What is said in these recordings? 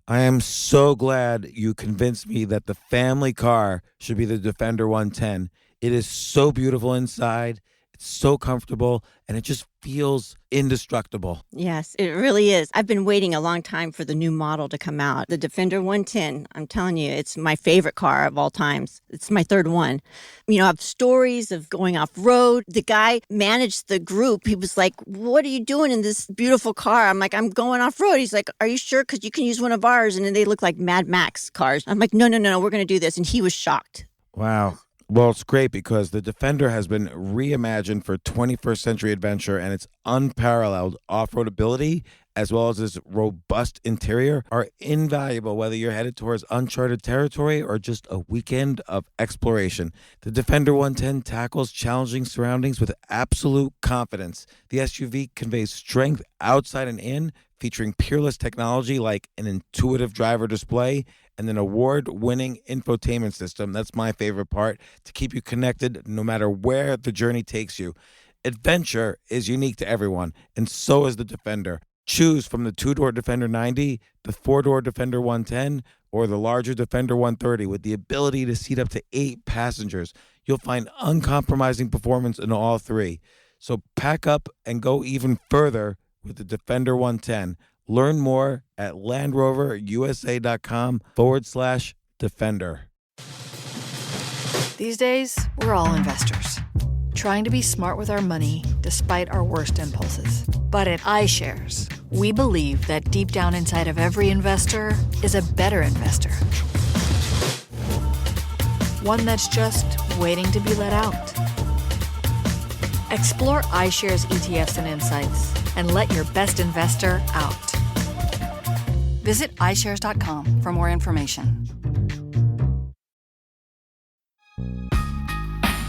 I am so glad you convinced me that the family car should be the Defender 110. It is so beautiful inside, it's so comfortable, and it just feels indestructible. Yes, it really is. I've been waiting a long time for the new model to come out. The Defender 110, I'm telling you, it's my favorite car of all times. It's my third one. You know, I have stories of going off road. The guy managed the group. He was like, "What are you doing in this beautiful car?" I'm like, "I'm going off road." He's like, "Are you sure? Because you can use one of ours." And then they look like Mad Max cars. I'm like, "No, no, no, no, we're going to do this." And he was shocked. Wow. Well, it's great because the Defender has been reimagined for 21st century adventure, and its unparalleled off-road ability as well as its robust interior are invaluable whether you're headed towards uncharted territory or just a weekend of exploration. The Defender 110 tackles challenging surroundings with absolute confidence. The SUV conveys strength outside and in, featuring peerless technology like an intuitive driver display and an award-winning infotainment system. That's my favorite part, to keep you connected no matter where the journey takes you. Adventure is unique to everyone, and so is the Defender. Choose from the two-door Defender 90, the four-door Defender 110, or the larger Defender 130 with the ability to seat up to 8 passengers. You'll find uncompromising performance in all three. So pack up and go even further with the Defender 110. Learn more at LandRoverUSA.com/Defender. These days, we're all investors, trying to be smart with our money despite our worst impulses. But at iShares, we believe that deep down inside of every investor is a better investor. One that's just waiting to be let out. Explore iShares ETFs and insights and let your best investor out. Visit iShares.com for more information.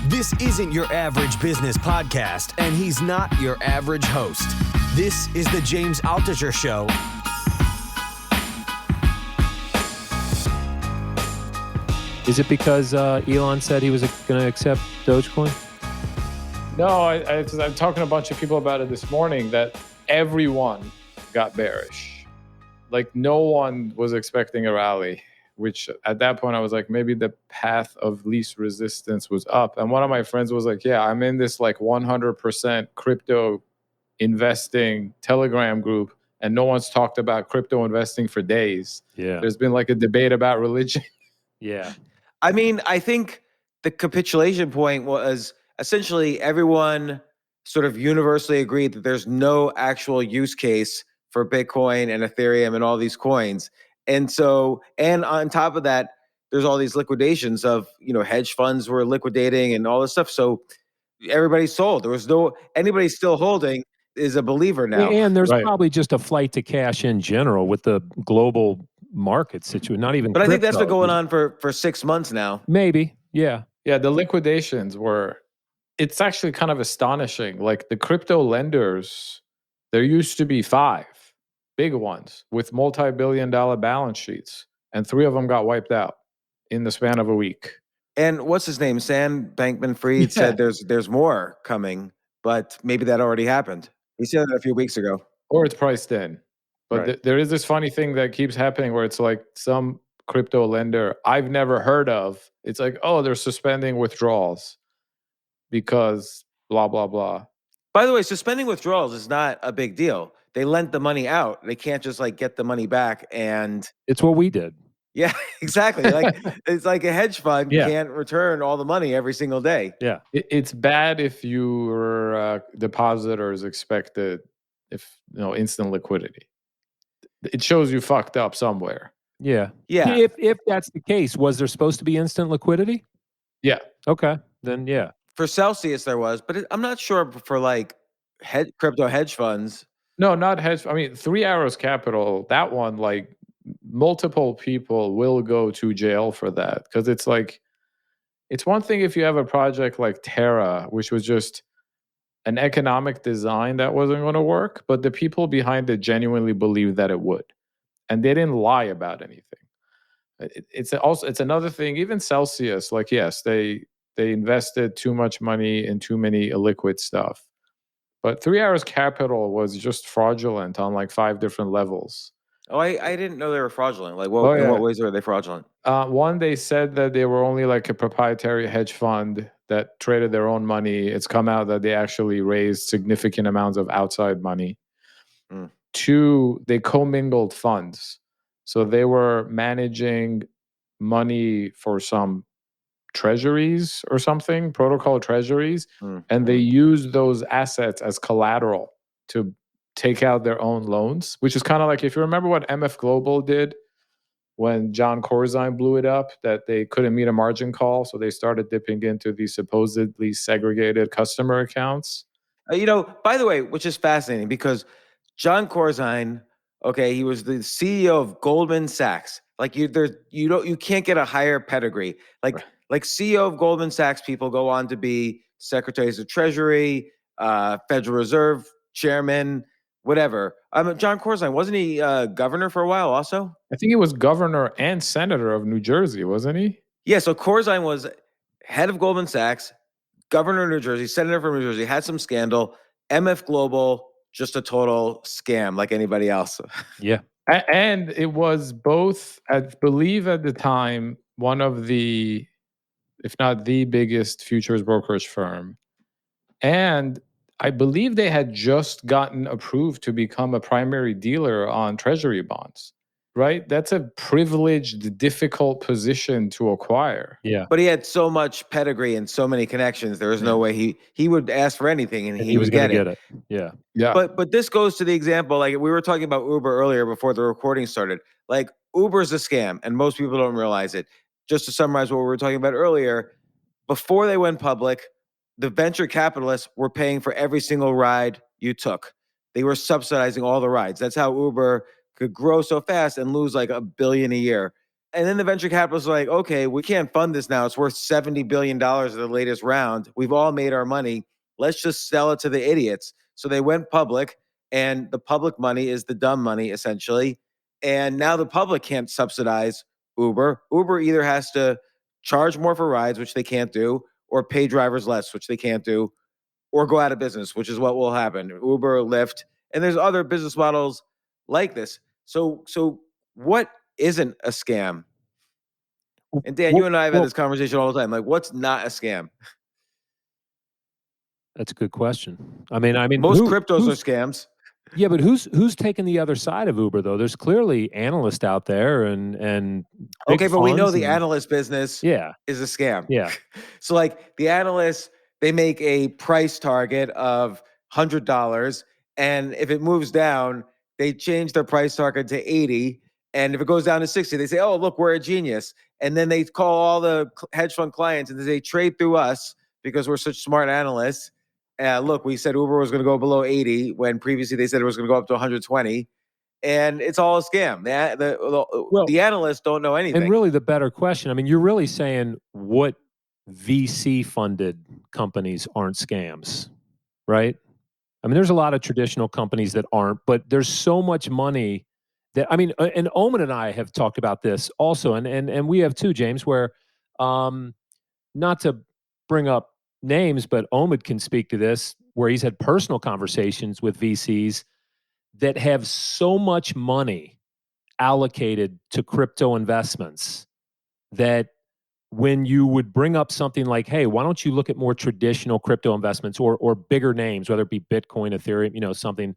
This isn't your average business podcast, and he's not your average host. This is the James Altucher Show. Is it because Elon said he was going to accept Dogecoin? No, I'm talking to a bunch of people about it this morning that everyone got bearish. Like no one was expecting a rally, which at that point I was like, maybe the path of least resistance was up. And one of my friends was like, yeah, I'm in this like 100% crypto investing Telegram group, and no one's talked about crypto investing for days. Yeah. There's been like a debate about religion. Yeah. I mean, I think the capitulation point was essentially everyone sort of universally agreed that there's no actual use case for Bitcoin and Ethereum and all these coins. And so, and on top of that, there's all these liquidations of, hedge funds were liquidating and all this stuff. So everybody sold. There was anybody still holding is a believer now. And there's Right. probably just a flight to cash in general with the global market situation, not even But I think that's been crypto. going on for 6 months now. Maybe, yeah. Yeah, the liquidations it's actually kind of astonishing. Like the crypto lenders, there used to be 5 big ones with multi-billion-dollar balance sheets, and 3 of them got wiped out in the span of a week. And what's his name? Sam Bankman-Fried said there's more coming, but maybe that already happened. He said that a few weeks ago. Or it's priced in. But Right. there is this funny thing that keeps happening where it's like some crypto lender I've never heard of. It's like, oh, they're suspending withdrawals because blah, blah, blah. By the way, suspending withdrawals is not a big deal. They lent the money out. They can't just like get the money back. And It's what we did. yeah, exactly. Like it's like a hedge fund Yeah. can't return all the money every single day. Yeah. It's bad if your depositors expected instant liquidity. It shows you fucked up somewhere. Yeah. Yeah. If that's the case, was there supposed to be instant liquidity? Yeah. Okay. Then yeah. For Celsius, there was, but I'm not sure for like crypto hedge funds. No, not hedge. I mean, 3 Arrows Capital, that one, like multiple people will go to jail for that because it's like, it's one thing if you have a project like Terra, which was just an economic design that wasn't going to work, but the people behind it genuinely believed that it would, and they didn't lie about anything. It's another thing. Even Celsius, like yes, they invested too much money in too many illiquid stuff. But 3 Arrows Capital was just fraudulent on like 5 different levels. Oh, I didn't know they were fraudulent. Like, Oh, in yeah. what ways are they fraudulent? One, they said that they were only like a proprietary hedge fund that traded their own money. It's come out that they actually raised significant amounts of outside money. Mm. Two, they commingled funds. So they were managing money for some treasuries or something, protocol treasuries, and they used those assets as collateral to take out their own loans, which is kind of like, if you remember what MF Global did when John Corzine blew it up, that they couldn't meet a margin call, so they started dipping into these supposedly segregated customer accounts. By the way, which is fascinating because John Corzine, okay, he was the CEO of Goldman Sachs. Like you can't get a higher pedigree. Like CEO of Goldman Sachs people go on to be secretaries of Treasury, Federal Reserve chairman, whatever. John Corzine, wasn't he governor for a while also? I think he was governor and senator of New Jersey, wasn't he? Yeah, so Corzine was head of Goldman Sachs, governor of New Jersey, senator from New Jersey, had some scandal. MF Global, just a total scam like anybody else. Yeah. And it was both, I believe at the time, one of the, if not the biggest futures brokerage firm. And I believe they had just gotten approved to become a primary dealer on treasury bonds, right? That's a privileged, difficult position to acquire. Yeah. But he had so much pedigree and so many connections. There was no way he would ask for anything and And he he was would going to get get it. it. Yeah. Yeah. But this goes to the example, like we were talking about Uber earlier before the recording started. Like Uber's a scam, and most people don't realize it. Just to summarize what we were talking about earlier, before they went public, the venture capitalists were paying for every single ride you took. They were subsidizing all the rides. That's how Uber could grow so fast and lose like $1 billion a year. And then the venture capitalists were like, okay, we can't fund this now. It's worth $70 billion at the latest round. We've all made our money. Let's just sell it to the idiots. So they went public, and the public money is the dumb money, essentially. And now the public can't subsidize Uber. Uber either has to charge more for rides, which they can't do, or pay drivers less, which they can't do, or go out of business, which is what will happen. Uber, Lyft, and there's other business models like this. So what isn't a scam? And Dan, you and I have had this conversation all the time. Like, what's not a scam? That's a good question. I mean, Most cryptos are scams. Yeah, but who's taking the other side of Uber though? There's clearly analysts out there and big Okay, but we know funds the and- analyst business Yeah. is a scam. Yeah. So like the analysts, they make a price target of $100, and if it moves down, they change their price target to 80. And if it goes down to 60, they say, "Oh, look, we're a genius." And then they call all the hedge fund clients and they say, "Trade through us because we're such smart analysts. Look, we said Uber was going to go below 80 when previously they said it was going to go up to 120." And it's all a scam. The analysts don't know anything. And really the better question, I mean, you're really saying what VC funded companies aren't scams, right? I mean, there's a lot of traditional companies that aren't, but there's so much money that, I mean, and Omid and I have talked about this also, and we have too, James, where not to bring up names, but Omid can speak to this, where he's had personal conversations with VCs that have so much money allocated to crypto investments that when you would bring up something like, hey, why don't you look at more traditional crypto investments or bigger names, whether it be Bitcoin, Ethereum, something,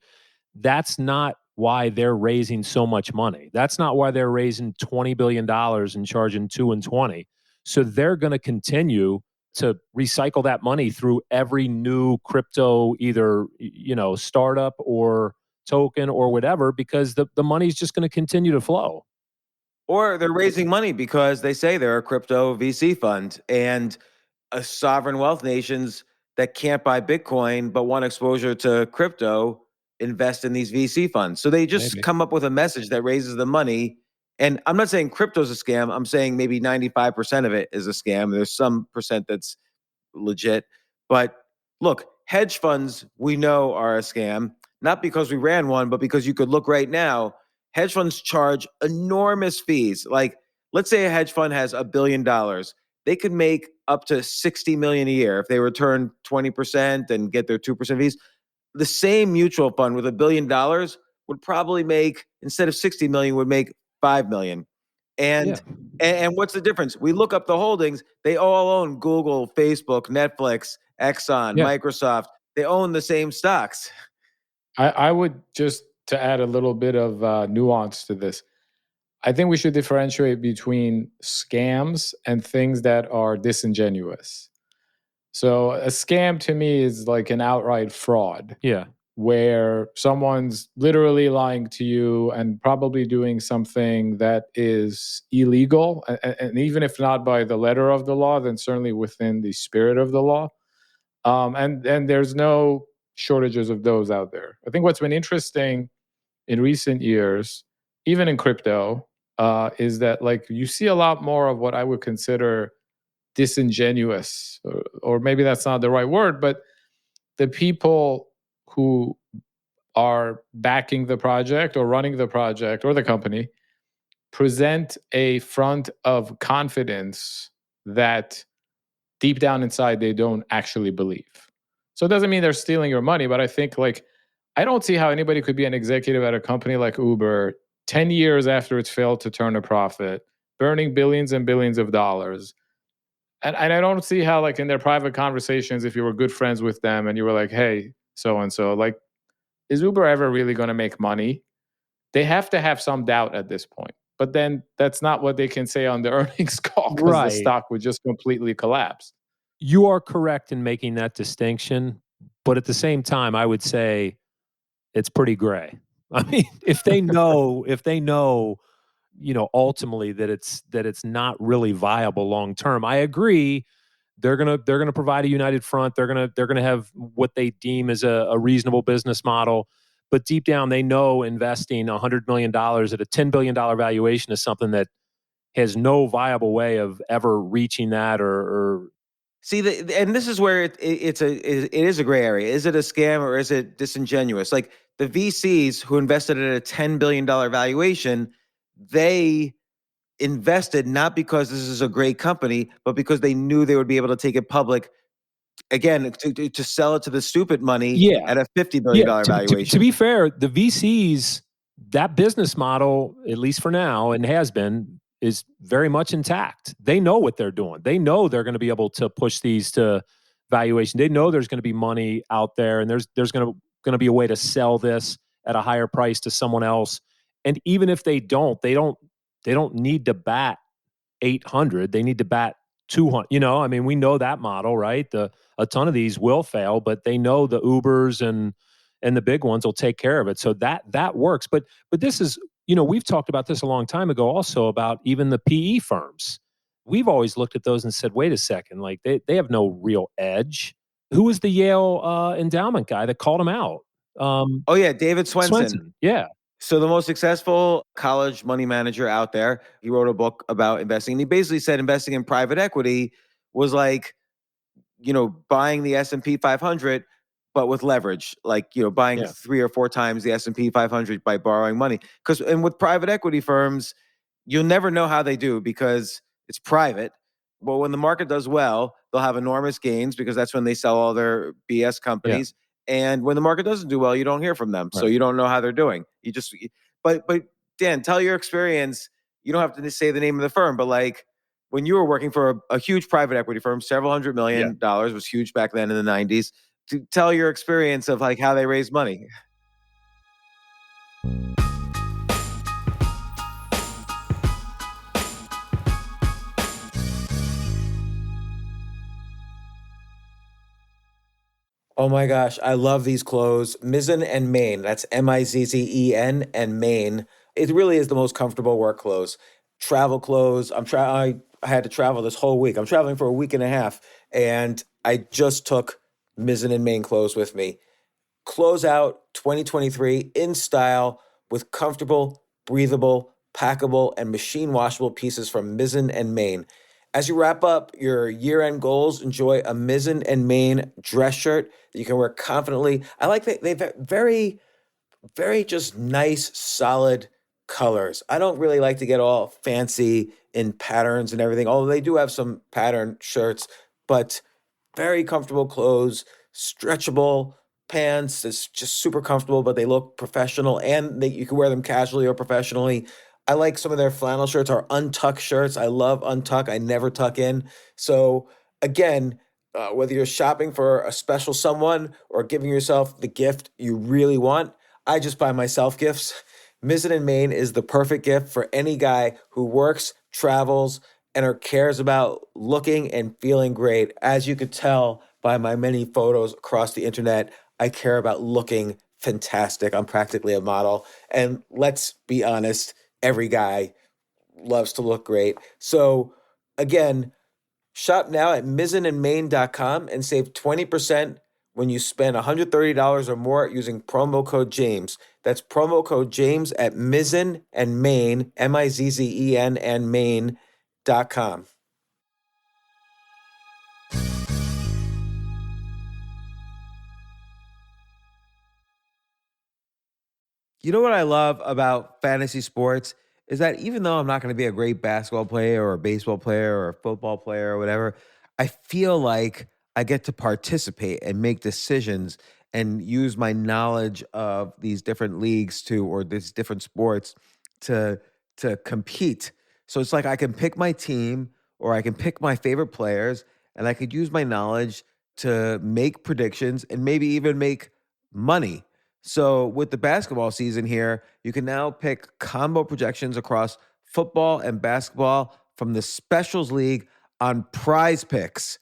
that's not why they're raising so much money. That's not why they're raising $20 billion and charging 2 and 20. So they're going to continue to recycle that money through every new crypto, either, startup or token or whatever, because the money's just going to continue to flow. Or they're raising money because they say they're a crypto VC fund, and sovereign wealth nations that can't buy Bitcoin but want exposure to crypto invest in these VC funds. So they just come up with a message that raises the money. And I'm not saying crypto's a scam. I'm saying maybe 95% of it is a scam. There's some percent that's legit. But look, hedge funds we know are a scam, not because we ran one, but because you could look right now. Hedge funds charge enormous fees. Like, let's say a hedge fund has $1 billion. They could make up to $60 million a year if they return 20% and get their 2% fees. The same mutual fund with $1 billion would probably make, instead of 60 million, would make 5 million. Yeah. And what's the difference? We look up the holdings. They all own Google, Facebook, Netflix, Exxon, Yeah. Microsoft. They own the same stocks. I would just to add a little bit of nuance to this. I think we should differentiate between scams and things that are disingenuous. So a scam to me is like an outright fraud Yeah. where someone's literally lying to you and probably doing something that is illegal. And even if not by the letter of the law, then certainly within the spirit of the law. And there's no shortages of those out there. I think what's been interesting in recent years, even in crypto, is that like you see a lot more of what I would consider disingenuous, or maybe that's not the right word, but the people who are backing the project or running the project or the company present a front of confidence that deep down inside they don't actually believe. So it doesn't mean they're stealing your money, but I think like I don't see how anybody could be an executive at a company like Uber 10 years after it's failed to turn a profit, burning billions and billions of dollars. And I don't see how, like, in their private conversations, if you were good friends with them and you were like, hey, so and so, like, is Uber ever really going to make money? They have to have some doubt at this point. But then that's not what they can say on the earnings call because the Right. stock would just completely collapse. You are correct in making that distinction, but at the same time, I would say it's pretty gray. I mean, if they know, ultimately that it's not really viable long term. I agree. They're gonna provide a united front. They're gonna have what they deem as a reasonable business model. But deep down, they know investing $100 million at a $10 billion valuation is something that has no viable way of ever reaching that or See, and this is where it is a gray area. Is it a scam or is it disingenuous? Like the VCs who invested at a $10 billion valuation, they invested not because this is a great company, but because they knew they would be able to take it public again to sell it to the stupid money yeah. at a $50 billion Yeah, to valuation. be fair, the VCs, that business model, at least for now, and has been, is very much intact. They know what they're doing. They know they're going to be able to push these to valuation. They know there's going to be money out there, and there's going to be a way to sell this at a higher price to someone else. And even if they don't need to bat 800. They need to bat 200. I mean, we know that model, right? A ton of these will fail, but they know the Ubers and the big ones will take care of it. So that works. But this is, we've talked about this a long time ago also about even the PE firms. We've always looked at those and said, wait a second, like they have no real edge. Who was the Yale endowment guy that called him out? Oh yeah, David Swenson. Yeah. So the most successful college money manager out there, he wrote a book about investing. And he basically said investing in private equity was like, buying the S&P 500, but with leverage, like, buying Yeah. 3 or 4 times the S&P 500 by borrowing money. And with private equity firms, you'll never know how they do because it's private. But when the market does well, they'll have enormous gains because that's when they sell all their BS companies. And when the market doesn't do well, you don't hear from them. So Right. you don't know how they're doing. But Dan, tell your experience. You don't have to say the name of the firm, but like when you were working for a huge private equity firm, several $100 million was huge back then in the 90s. To tell your experience of like how they raised money. Oh my gosh, I love these clothes. Mizzen and Main. That's Mizzen and Main. It really is the most comfortable work clothes. Travel clothes. I had to travel this whole week. I'm traveling for a week and a half, and I just took Mizzen and Main clothes with me. Close out 2023 in style with comfortable, breathable, packable, and machine washable pieces from Mizzen and Main. As you wrap up your year-end goals, enjoy a Mizzen and Main dress shirt that you can wear confidently. I like that they've very, very just nice, solid colors. I don't really like to get all fancy in patterns and everything, although they do have some pattern shirts, but very comfortable clothes, stretchable, pants. It's just super comfortable, but they look professional, and you can wear them casually or professionally. I like some of their flannel shirts or untuck shirts. I love untuck. I never tuck in. So again, whether you're shopping for a special someone or giving yourself the gift you really want, I just buy myself gifts. Mizzen and Main is the perfect gift for any guy who works, travels, and or cares about looking and feeling great. As you could tell by my many photos across the internet, I care about looking fantastic. I'm practically a model. And let's be honest, every guy loves to look great. So again, shop now at mizzenandmain.com and save 20% when you spend $130 or more using promo code James. That's promo code James at Mizzen and Main, Mizzen and Main.com. You know what I love about fantasy sports is that even though I'm not going to be a great basketball player or a baseball player or a football player or whatever, I feel like I get to participate and make decisions and use my knowledge of these different leagues or these different sports to compete. So it's like I can pick my team or I can pick my favorite players and I could use my knowledge to make predictions and maybe even make money. So with the basketball season here, you can now pick combo projections across football and basketball from the Specials League on Prize Picks.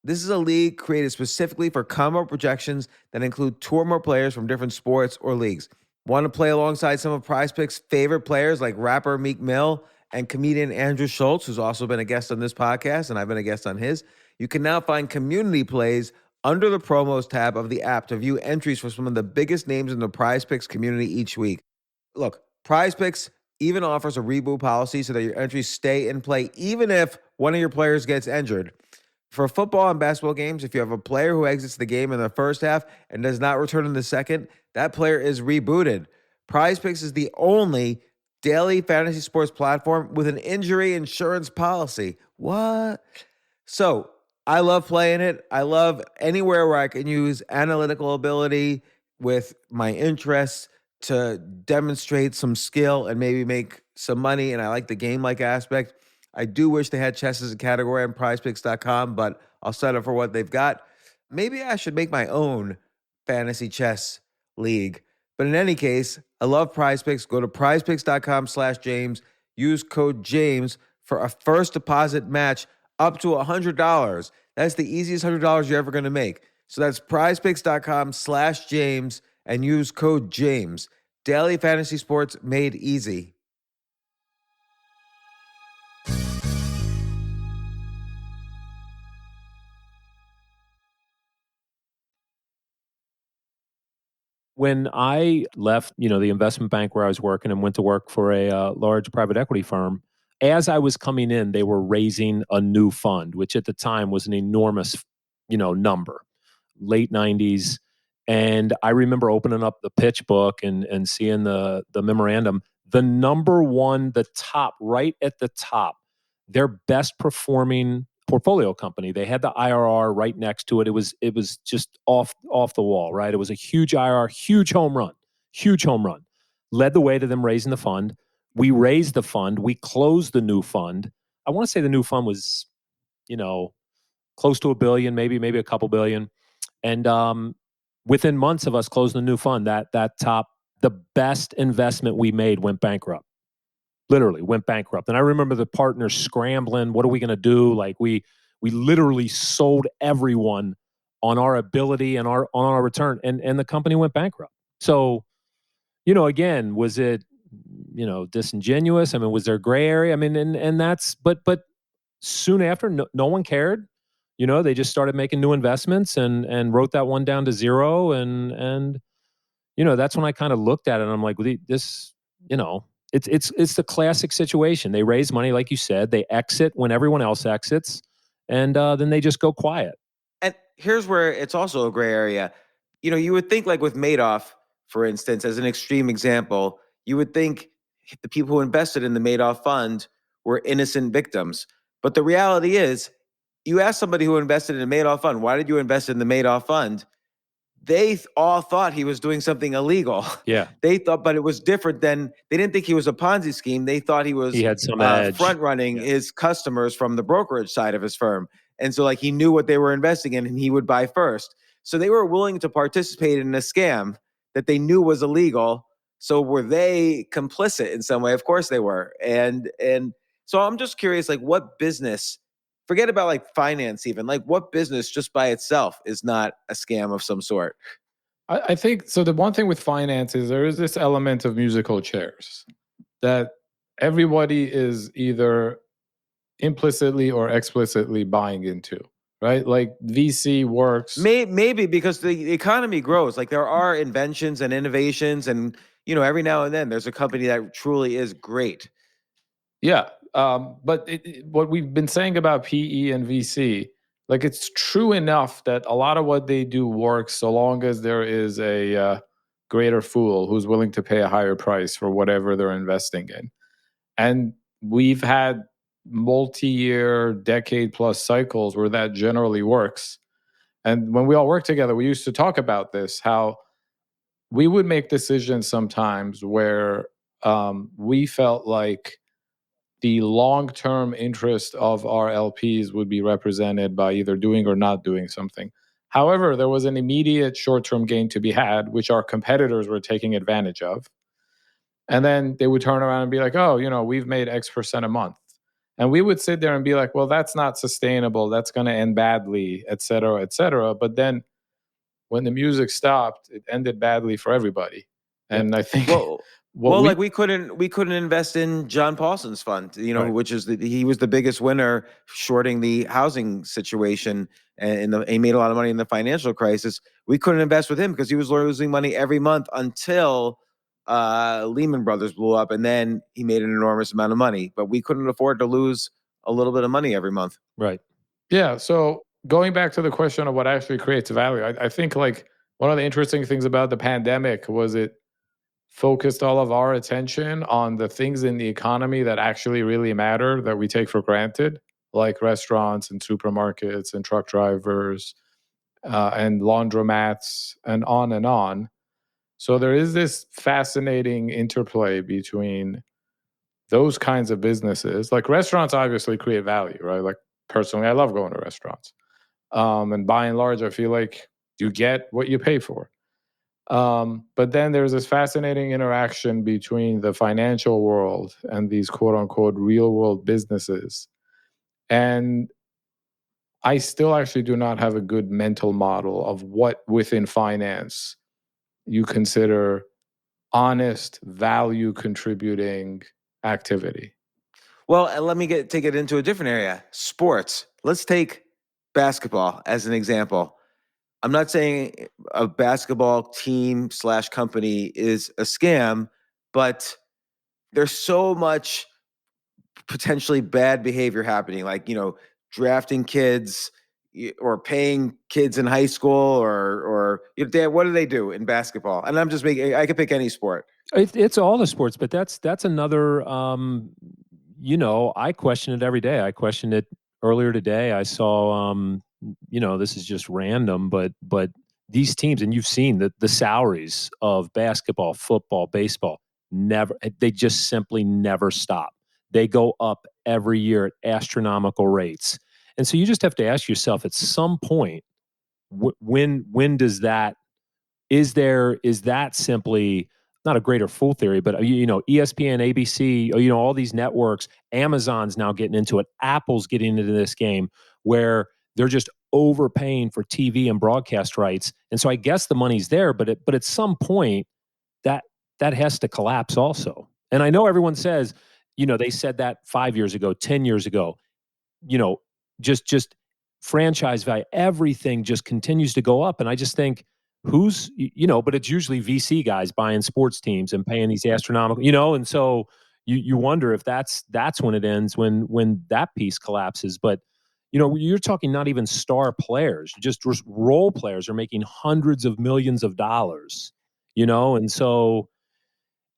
This is a league created specifically for combo projections that include two or more players from different sports or leagues. Want to play alongside some of Prize Picks' favorite players like rapper Meek Mill and comedian Andrew Schultz, who's also been a guest on this podcast, and I've been a guest on his? You can now find community plays under the promos tab of the app to view entries for some of the biggest names in the Prize Picks community each week. Look, Prize Picks even offers a reboot policy so that your entries stay in play even if one of your players gets injured. For football and basketball games, if you have a player who exits the game in the first half and does not return in the second, that player is rebooted. Prize Picks is the only daily fantasy sports platform with an injury insurance policy. What? So I love playing it. I love anywhere where I can use analytical ability with my interests to demonstrate some skill and maybe make some money. And I like the game-like aspect. I do wish they had chess as a category on prizepicks.com, but I'll settle for what they've got. Maybe I should make my own fantasy chess league. But in any case, I love Prize Picks. Go to prizepicks.com/James. Use code James for a first deposit match up to $100. That's the easiest $100 you're ever going to make. So that's prizepicks.com/James and use code James. Daily fantasy sports made easy. When I left, the investment bank where I was working and went to work for a large private equity firm, as I was coming in, they were raising a new fund, which at the time was an enormous, number, late 90s. And I remember opening up the pitch book and seeing the memorandum. The number one, the top, right at the top, their best performing portfolio company. They had the IRR right next to it. It was just off the wall, right? It was a huge IRR, huge home run, huge home run. Led the way to them raising the fund. We raised the fund. We closed the new fund. I want to say the new fund was, close to $1 billion, maybe a couple billion. And within months of us closing the new fund, the best investment we made went bankrupt. Literally went bankrupt. And I remember the partners scrambling. What are we going to do? Like we literally sold everyone on our ability and on our return, and the company went bankrupt. So, again, was it, disingenuous? I mean, was there gray area? I mean, and that's, but soon after, no one cared. They just started making new investments and wrote that one down to zero. And that's when I kind of looked at it and I'm like, this, it's the classic situation. They raise money, like you said, they exit when everyone else exits, and then they just go quiet. And here's where it's also a gray area. You would think, like with Madoff, for instance, as an extreme example, you would think the people who invested in the Madoff fund were innocent victims. But the reality is, you ask somebody who invested in a Madoff fund, why did you invest in the Madoff fund? they all thought he was doing something illegal. Yeah. They thought, but it was different than, they didn't think he was a Ponzi scheme. They thought he was He had some edge. front running his customers from the brokerage side of his firm. And so like he knew what they were investing in and he would buy first. So they were willing to participate in a scam that they knew was illegal. So were they complicit in some way? Of course they were. And so I'm just curious, like what business, forget about like finance even, like what business just by itself is not a scam of some sort? I think so. The one thing with finance is there is this element of musical chairs that everybody is either implicitly or explicitly buying into, right? Like VC works. Maybe because the economy grows. Like there are inventions and innovations, and every now and then there's a company that truly is great. Yeah. But what we've been saying about PE and VC, like it's true enough that a lot of what they do works so long as there is a greater fool who's willing to pay a higher price for whatever they're investing in. And we've had multi-year, decade-plus cycles where that generally works. And when we all work together, we used to talk about this, how we would make decisions sometimes where we felt like the long-term interest of our LPs would be represented by either doing or not doing something. However, there was an immediate short-term gain to be had, which our competitors were taking advantage of. And then they would turn around and be like, oh, we've made X% a month. And we would sit there and be like, well, that's not sustainable. That's going to end badly, et cetera, et cetera. But then when the music stopped, it ended badly for everybody. And I think like we couldn't invest in John Paulson's fund, Right. which is he was the biggest winner shorting the housing situation, and he made a lot of money in the financial crisis. We couldn't invest with him because he was losing money every month until Lehman Brothers blew up, and then he made an enormous amount of money. But we couldn't afford to lose a little bit of money every month. Right. Yeah. So going back to the question of what actually creates value, I think like one of the interesting things about the pandemic was it focused all of our attention on the things in the economy that actually really matter that we take for granted, like restaurants and supermarkets and truck drivers and laundromats and on and on. So there is this fascinating interplay between those kinds of businesses. Like restaurants obviously create value, right? Like personally, I love going to restaurants. And by and large, I feel like you get what you pay for. But then there's this fascinating interaction between the financial world and these quote unquote real world businesses. And I still actually do not have a good mental model of what within finance you consider honest, value contributing activity. Well, let me take it into a different area. Sports. Let's take basketball as an example. I'm not saying a basketball team / company is a scam, but there's so much potentially bad behavior happening, like, drafting kids or paying kids in high school or Dan, what do they do in basketball? And I'm just I could pick any sport. It's all the sports, but that's another. I question it every day. I questioned it earlier today. I saw, this is just random, but these teams, and you've seen the salaries of basketball, football, baseball, they just simply never stop. They go up every year at astronomical rates, and so you just have to ask yourself at some point, when does that? Is that simply not a greater fool theory, but ESPN, ABC, all these networks, Amazon's now getting into it, Apple's getting into this game where they're just overpaying for TV and broadcast rights, and so I guess the money's there, but at some point that has to collapse also. And I know everyone says, they said that 5 years ago, 10 years ago, just franchise value, everything just continues to go up, and I just think, but it's usually VC guys buying sports teams and paying these astronomical, and so you wonder if that's when it ends, when that piece collapses. But you're talking not even star players, just role players are making hundreds of millions of dollars, and so,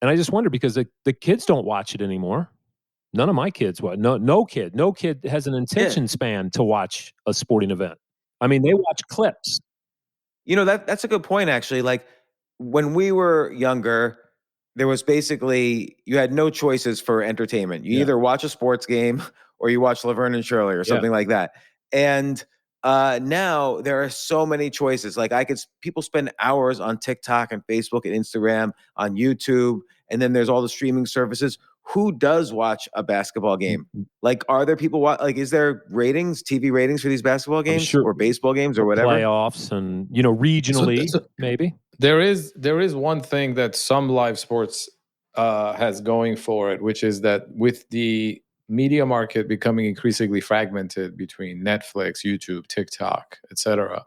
and I just wonder because the kids don't watch it anymore. None of my kids watch. No kid has an attention span to watch a sporting event. I mean, they watch clips. That's a good point, actually. Like when we were younger, there was basically, you had no choices for entertainment. You Yeah. either watch a sports game or you watch Laverne and Shirley or something like that. And now there are so many choices. Like people spend hours on TikTok and Facebook and Instagram, on YouTube, and then there's all the streaming services. Who does watch a basketball game? Like, are there people is there TV ratings for these basketball games sure or baseball games or whatever? Playoffs and, regionally, maybe. There is one thing that some live sports has going for it, which is that with the media market becoming increasingly fragmented between Netflix, YouTube, TikTok, etc.,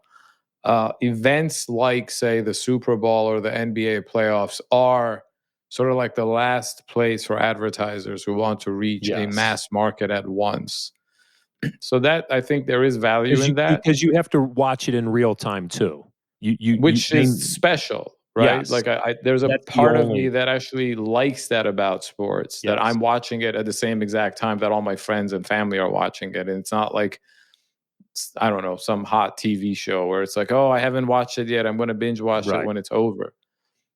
events like, say, the Super Bowl or the NBA playoffs are sort of like the last place for advertisers who want to reach a mass market at once. So that, I think there is value in that. Because you have to watch it in real time too. Which is special, right? Yes. Like there's a That's part of me that actually likes that about sports, that I'm watching it at the same exact time that all my friends and family are watching it. And it's not like, I don't know, some hot TV show where it's like, oh, I haven't watched it yet, I'm going to binge watch it when it's over.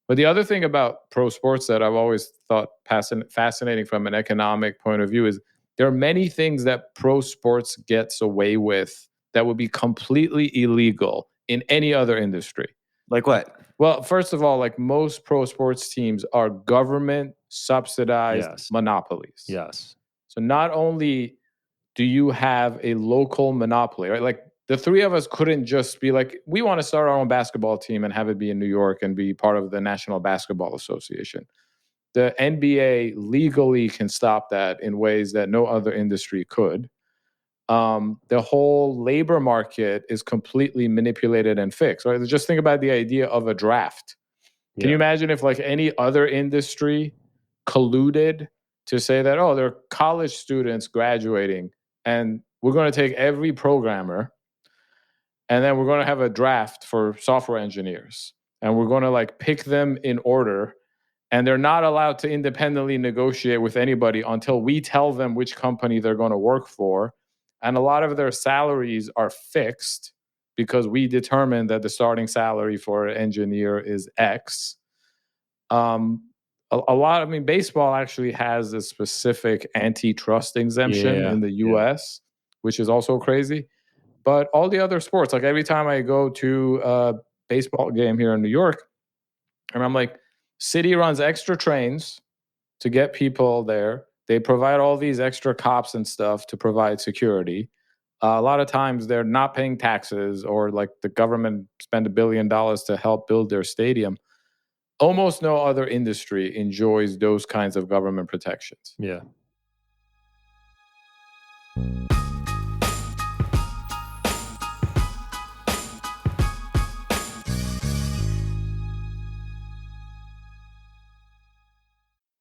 But the other thing about pro sports that I've always thought fascinating from an economic point of view is there are many things that pro sports gets away with that would be completely illegal in any other industry. Like what? Well, first of all, like most pro sports teams are government subsidized monopolies. Yes. So not only do you have a local monopoly, right? Like the three of us couldn't just be like, we want to start our own basketball team and have it be in New York and be part of the National Basketball Association. The NBA legally can stop that in ways that no other industry could. The whole labor market is completely manipulated and fixed, right? Just think about the idea of a draft. Can you imagine if like any other industry colluded to say that, oh, there are college students graduating and we're going to take every programmer and then we're going to have a draft for software engineers and we're going to like pick them in order, and they're not allowed to independently negotiate with anybody until we tell them which company they're going to work for. And a lot of their salaries are fixed because we determined that the starting salary for an engineer is X. Baseball actually has a specific antitrust exemption in the US, which is also crazy. But all the other sports, like every time I go to a baseball game here in New York, and I'm like, city runs extra trains to get people there. They provide all these extra cops and stuff to provide security. A lot of times they're not paying taxes, or like the government spent $1 billion to help build their stadium. Almost no other industry enjoys those kinds of government protections. Yeah.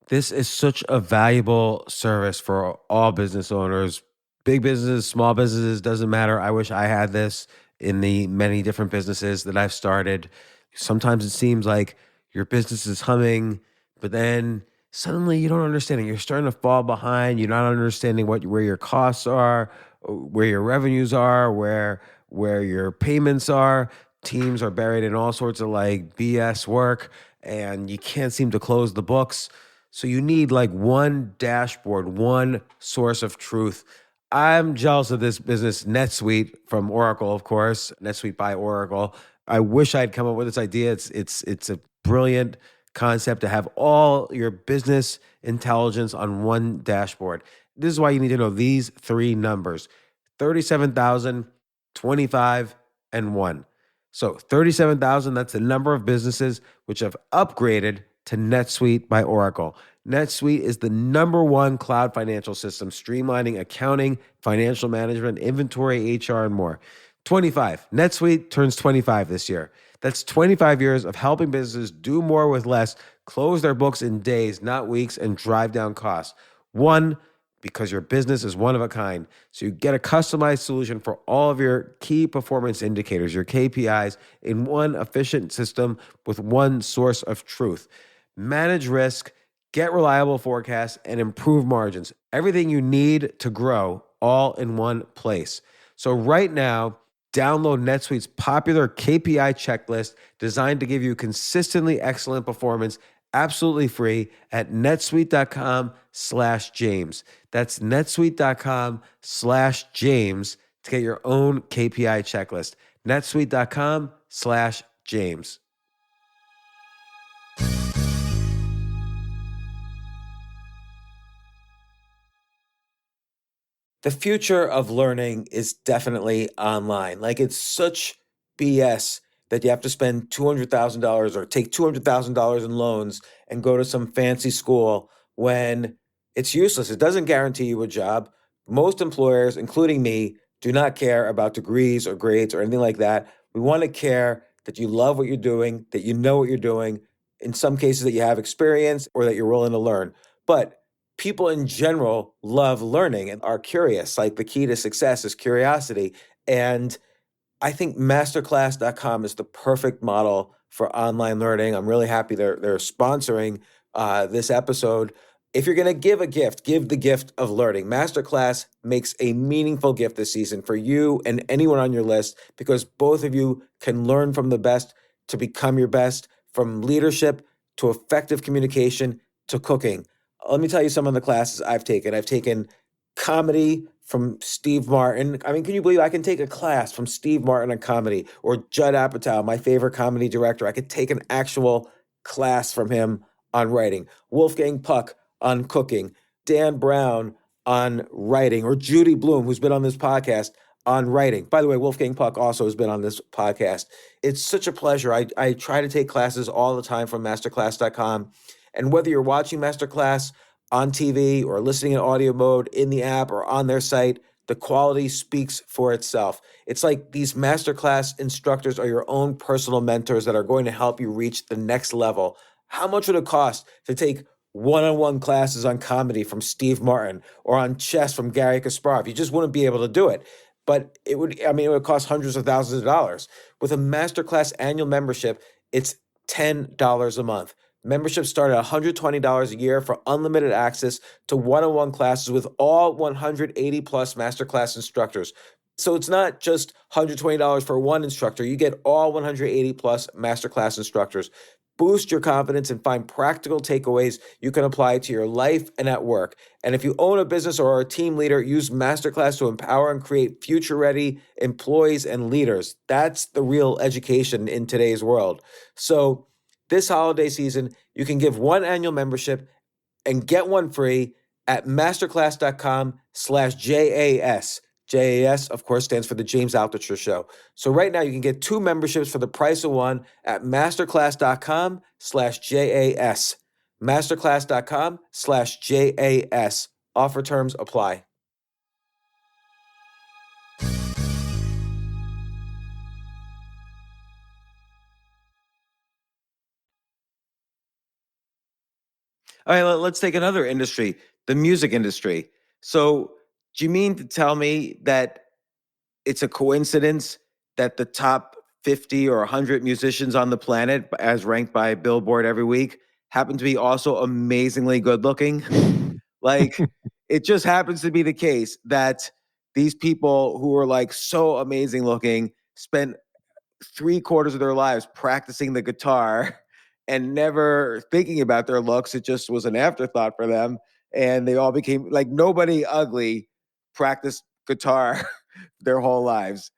This is such a valuable service for all business owners, big businesses, small businesses, doesn't matter. I wish I had this in the many different businesses that I've started. Sometimes it seems like your business is humming, but then suddenly you don't understand it. You're starting to fall behind. You're not understanding where your costs are, where your revenues are, where your payments are. Teams are buried in all sorts of like BS work, and you can't seem to close the books. So you need like one dashboard, one source of truth. I'm jealous of this business, NetSuite from Oracle, of course, NetSuite by Oracle. I wish I'd come up with this idea. It's a brilliant concept to have all your business intelligence on one dashboard. This is why you need to know these three numbers: 37,000, 25, and 1. So 37,000, that's the number of businesses which have upgraded to NetSuite by Oracle. NetSuite is the #1 cloud financial system, streamlining accounting, financial management, inventory, HR, and more. 25. NetSuite turns 25 this year. That's 25 years of helping businesses do more with less, close their books in days, not weeks, and drive down costs. 1, because your business is one of a kind. So you get a customized solution for all of your key performance indicators, your KPIs, in one efficient system with one source of truth. Manage risk, get reliable forecasts, and improve margins. Everything you need to grow all in one place. So right now, Download NetSuite's popular KPI checklist designed to give you consistently excellent performance absolutely free at netsuite.com/James. That's netsuite.com/James to get your own KPI checklist. netsuite.com/James. The future of learning is definitely online. Like, it's such BS that you have to spend $200,000 or take $200,000 in loans and go to some fancy school when it's useless. It doesn't guarantee you a job. Most employers, including me, do not care about degrees or grades or anything like that. We want to care that you love what you're doing, that you know what you're doing, in some cases that you have experience or that you're willing to learn. But people in general love learning and are curious. Like, the key to success is curiosity. And I think masterclass.com is the perfect model for online learning. I'm really happy they're sponsoring this episode. If you're going to give a gift, give the gift of learning. Masterclass makes a meaningful gift this season for you and anyone on your list, because both of you can learn from the best to become your best, from leadership to effective communication to cooking. Let me tell you some of the classes I've taken. I've taken comedy from Steve Martin. I mean, can you believe I can take a class from Steve Martin on comedy, or Judd Apatow, my favorite comedy director? I could take an actual class from him on writing. Wolfgang Puck on cooking. Dan Brown on writing, or Judy Bloom, who's been on this podcast, on writing. By the way, Wolfgang Puck also has been on this podcast. It's such a pleasure. I try to take classes all the time from masterclass.com. And whether you're watching Masterclass on TV or listening in audio mode in the app or on their site, the quality speaks for itself. It's like these Masterclass instructors are your own personal mentors that are going to help you reach the next level. How much would it cost to take one-on-one classes on comedy from Steve Martin or on chess from Gary Kasparov? You just wouldn't be able to do it. But it would cost hundreds of thousands of dollars. With a Masterclass annual membership, it's $10 a month. Memberships start at $120 a year for unlimited access to one-on-one classes with all 180 plus Masterclass instructors. So it's not just $120 for one instructor. You get all 180 plus Masterclass instructors. Boost your confidence and find practical takeaways you can apply to your life and at work. And if you own a business or are a team leader, use Masterclass to empower and create future-ready employees and leaders. That's the real education in today's world. So this holiday season, you can give one annual membership and get one free at masterclass.com/JAS. JAS, of course, stands for the James Altucher Show. So right now you can get two memberships for the price of one at masterclass.com/JAS. Masterclass.com/JAS. Offer terms apply. All right, let's take another industry, the music industry. So, do you mean to tell me that it's a coincidence that the top 50 or 100 musicians on the planet, as ranked by Billboard every week, happen to be also amazingly good looking? Like, it just happens to be the case that these people who are like so amazing looking spent 3/4 of their lives practicing the guitar and never thinking about their looks. It just was an afterthought for them. And they all became like, nobody ugly practiced guitar their whole lives.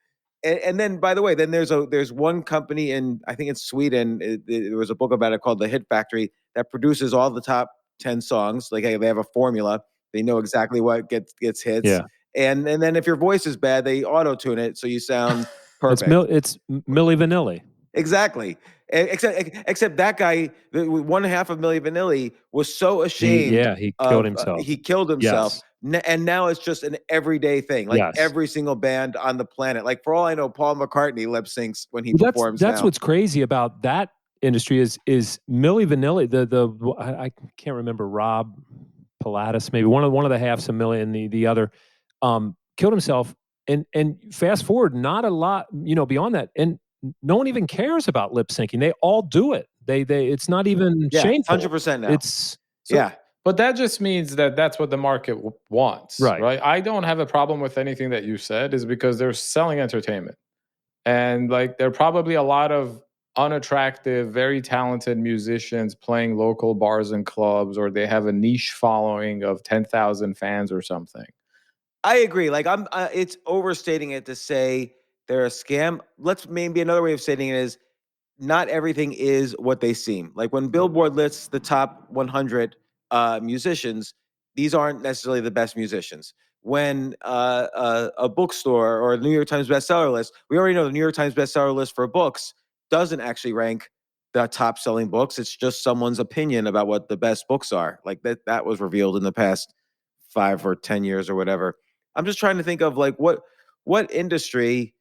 And then, by the way, then there's one company in, I think it's Sweden. There was a book about it called The Hit Factory that produces all the top 10 songs. Like, hey, they have a formula. They know exactly what gets hits. Yeah. And then if your voice is bad, they auto tune it so you sound perfect. It's Milli Vanilli. Exactly. Except that guy, one half of Milli Vanilli, was so ashamed. He killed himself. He killed himself. Yes. And now it's just an everyday thing. Like, Yes. every single band on the planet. Like, for all I know, Paul McCartney lip syncs when he Well, performs. That's now. what's crazy about that industry is Milli Vanilli. I can't remember, Rob Pilatus, maybe one of the halves of Milli, and the other killed himself. And fast forward, not a lot, beyond that, and no one even cares about lip syncing. They all do it. It's not even shameful. 100% now. Yeah. But that just means that that's what the market wants, right? I don't have a problem with anything that you said, is because they're selling entertainment. And like there are probably a lot of unattractive, very talented musicians playing local bars and clubs, or they have a niche following of 10,000 fans or something. I agree. Like it's overstating it to say they're a scam. Maybe another way of stating it is not everything is what they seem. Like when Billboard lists the top 100 musicians, these aren't necessarily the best musicians. When a bookstore or a New York Times bestseller list, we already know the New York Times bestseller list for books doesn't actually rank the top selling books. It's just someone's opinion about what the best books are. Like that was revealed in the past 5 or 10 years or whatever. I'm just trying to think of like what industry.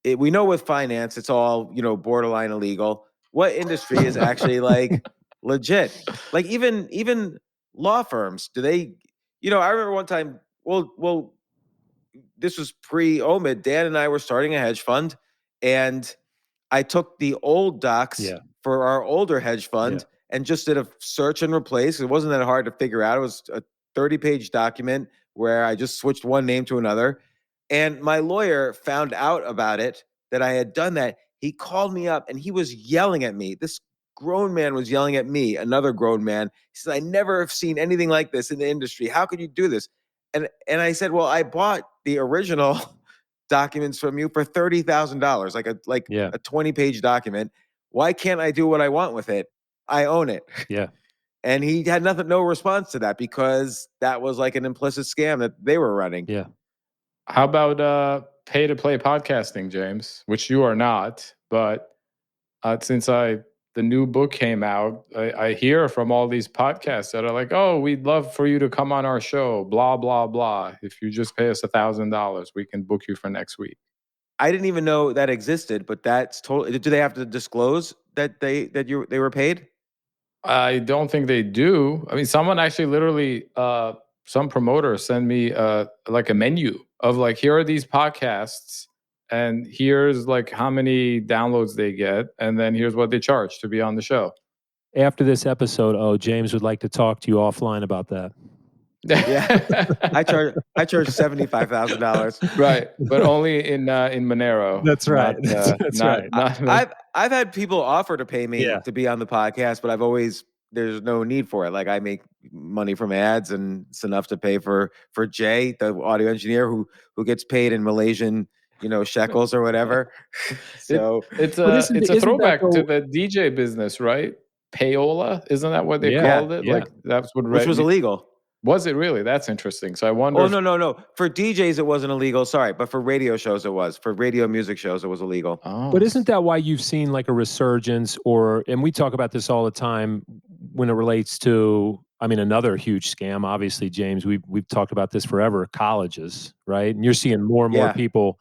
We know with finance, it's all, borderline illegal. What industry is actually like legit? Like even law firms, do they, I remember one time, well, this was pre Omid. Dan and I were starting a hedge fund, and I took the old docs Yeah. for our older hedge fund and just did a search and replace. It wasn't that hard to figure out. It was a 30-page document where I just switched one name to another. And my lawyer found out about it, that I had done that. He called me up and he was yelling at me. This grown man was yelling at me, another grown man. He said, I never have seen anything like this in the industry. How could you do this? And I said, well, I bought the original documents from you for $30,000, like a 20-page document. Why can't I do what I want with it? I own it. Yeah. And he had no response to that because that was like an implicit scam that they were running. Yeah. How about pay to play podcasting, James? Which you are not, but since the new book came out, I hear from all these podcasts that are like, oh, we'd love for you to come on our show, blah, blah, blah. If you just pay us $1,000, we can book you for next week. I didn't even know that existed, but that's totally. Do they have to disclose that they were paid? I don't think they do. I mean, someone actually literally, some promoter sent me like a menu of like, here are these podcasts, and here's like how many downloads they get, and then here's what they charge to be on the show. After this episode, James would like to talk to you offline about that. Yeah, I charge $75,000. Right, but only in Monero. That's right. I've had people offer to pay me to be on the podcast, but there's no need for it. Like I make money from ads, and it's enough to pay for Jay, the audio engineer, who gets paid in Malaysian, shekels or whatever. So it's a throwback to the DJ business, right? Payola, isn't that what they called it? Yeah. Like that's what which was illegal. Was it really? That's interesting. So I wonder. Oh, no. For DJs, it wasn't illegal. Sorry. But for radio shows, it was. For radio music shows, it was illegal. Oh. But isn't that why you've seen like a resurgence and we talk about this all the time when it relates to, another huge scam, obviously, James, we've talked about this forever, colleges, right? And you're seeing more and more people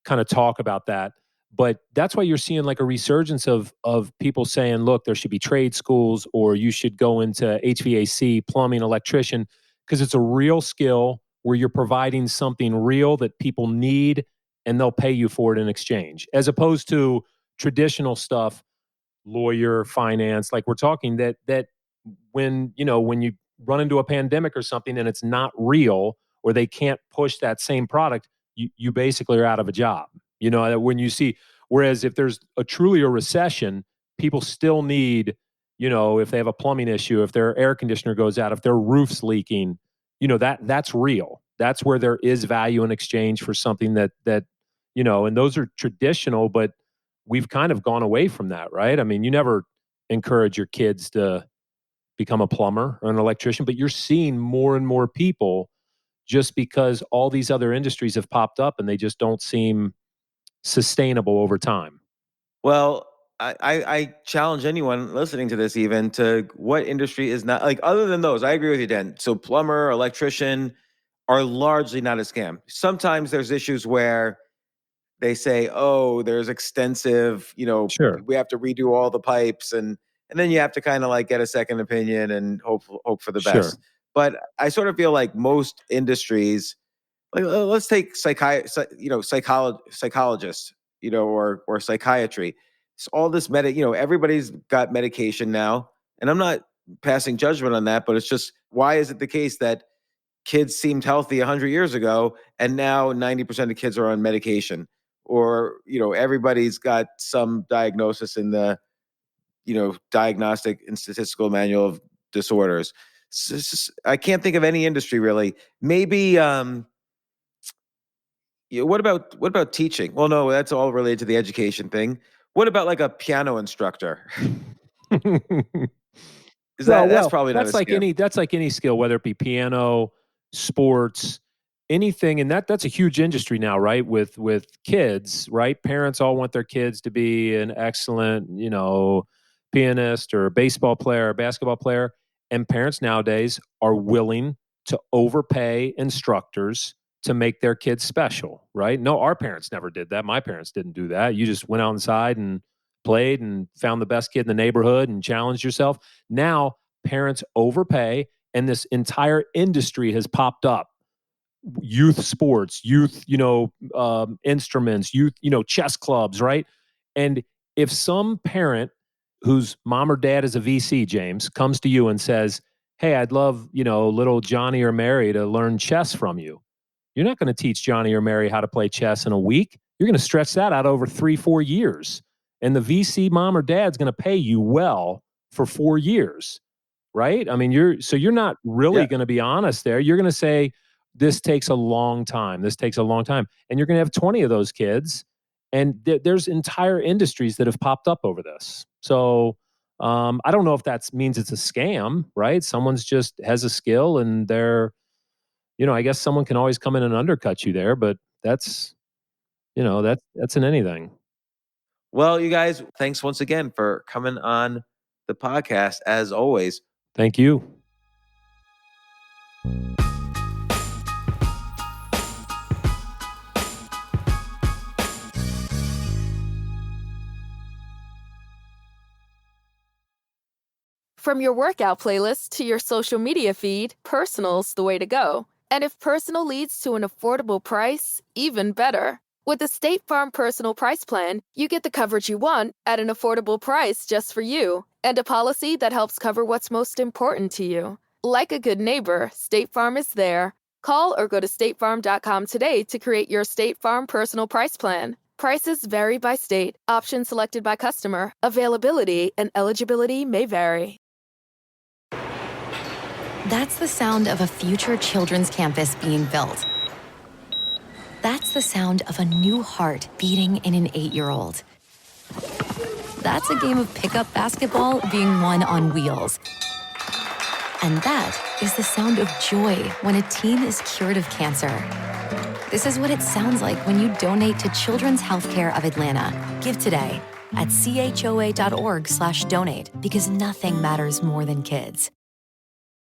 kind of talk about that. But that's why you're seeing like a resurgence of people saying, look, there should be trade schools, or you should go into HVAC, plumbing, electrician, because it's a real skill where you're providing something real that people need, and they'll pay you for it in exchange, as opposed to traditional stuff, lawyer, finance, like we're talking that when you run into a pandemic or something and it's not real, or they can't push that same product, you basically are out of a job. When you see, whereas if there's truly a recession, people still need, if they have a plumbing issue, if their air conditioner goes out, if their roof's leaking, that's real. That's where there is value in exchange for something that, and those are traditional, but we've kind of gone away from that, right? I mean, you never encourage your kids to become a plumber or an electrician, but you're seeing more and more people just because all these other industries have popped up and they just don't seem sustainable over time. Well, I challenge anyone listening to this even to what industry is not, like, other than those. I agree with you, Dan. So plumber, electrician are largely not a scam. Sometimes there's issues where they say, oh, there's extensive, Sure. we have to redo all the pipes, and then you have to kind of like get a second opinion and hope for the best. Sure. But I sort of feel like most industries, like let's take psychologists, or psychiatry. So all this everybody's got medication now, and I'm not passing judgment on that, but it's just, why is it the case that kids seemed healthy 100 years ago and now 90% of kids are on medication? or, everybody's got some diagnosis in the, Diagnostic and Statistical Manual of Disorders. I can't think of any industry really. Maybe, what about teaching? Well, no, that's all related to the education thing. What about like a piano instructor? That's probably not a scam. That's like any skill, whether it be piano, sports, anything, and that's a huge industry now, right? With kids, right? Parents all want their kids to be an excellent, pianist or baseball player or basketball player, and parents nowadays are willing to overpay instructors to make their kids special, right? No, our parents never did that. My parents didn't do that. You just went outside and played and found the best kid in the neighborhood and challenged yourself. Now parents overpay, and this entire industry has popped up. Youth sports, youth, instruments, youth, chess clubs, right? And if some parent whose mom or dad is a VC, James, comes to you and says, "Hey, I'd love, little Johnny or Mary to learn chess from you," you're not going to teach Johnny or Mary how to play chess in a week. You're going to stretch that out over 3-4 years. And the VC mom or dad's going to pay you well for 4 years, right? I mean, you're not really going to be honest there. You're going to say, this takes a long time. This takes a long time. And you're going to have 20 of those kids. And there's entire industries that have popped up over this. So I don't know if that means it's a scam, right? Someone's just has a skill and they're, I guess someone can always come in and undercut you there, but that's in anything. Well, you guys, thanks once again for coming on the podcast, as always. Thank you. From your workout playlist to your social media feed, personal's the way to go. And if personal leads to an affordable price, even better. With the State Farm Personal Price Plan, you get the coverage you want at an affordable price just for you, and a policy that helps cover what's most important to you. Like a good neighbor, State Farm is there. Call or go to statefarm.com today to create your State Farm Personal Price Plan. Prices vary by state. Options selected by customer. Availability and eligibility may vary. That's the sound of a future children's campus being built. That's the sound of a new heart beating in an 8-year-old. That's a game of pickup basketball being won on wheels. And that is the sound of joy when a teen is cured of cancer. This is what it sounds like when you donate to Children's Healthcare of Atlanta. Give today at choa.org/donate, because nothing matters more than kids.